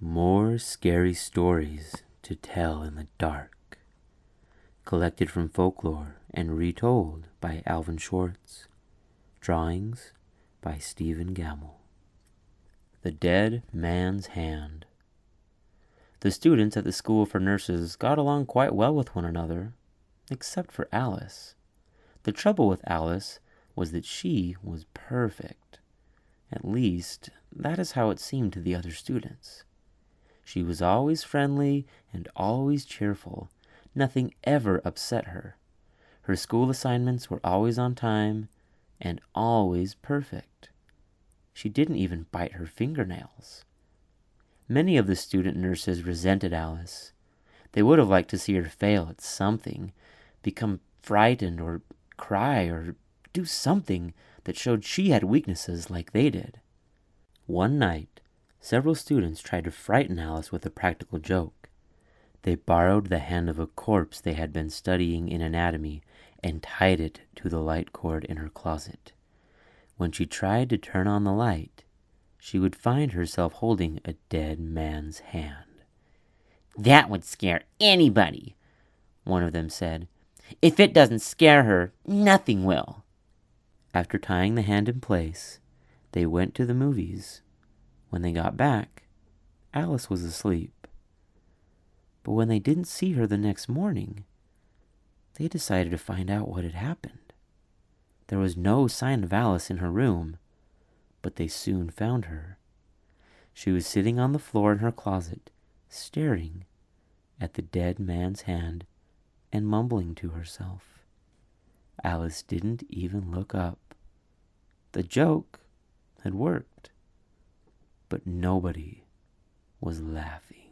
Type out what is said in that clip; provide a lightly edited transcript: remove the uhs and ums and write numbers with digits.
More scary stories to tell in the dark, collected from folklore and retold by Alvin Schwartz. Drawings by Stephen Gammell. The Dead Man's Hand. The students at the School for Nurses got along quite well with one another, except for Alice. The trouble with Alice was that she was perfect. At least, that is how it seemed to the other students. She was always friendly and always cheerful. Nothing ever upset her. Her school assignments were always on time and always perfect. She didn't even bite her fingernails. Many of the student nurses resented Alice. They would have liked to see her fail at something, become frightened or cry or do something that showed she had weaknesses like they did. One night, several students tried to frighten Alice with a practical joke. They borrowed the hand of a corpse they had been studying in anatomy and tied it to the light cord in her closet. When she tried to turn on the light, she would find herself holding a dead man's hand. "That would scare anybody," one of them said. "If it doesn't scare her, nothing will." After tying the hand in place, they went to the movies. When they got back, Alice was asleep. But when they didn't see her the next morning, they decided to find out what had happened. There was no sign of Alice in her room, but they soon found her. She was sitting on the floor in her closet, staring at the dead man's hand and mumbling to herself. Alice didn't even look up. The joke had worked, but nobody was laughing.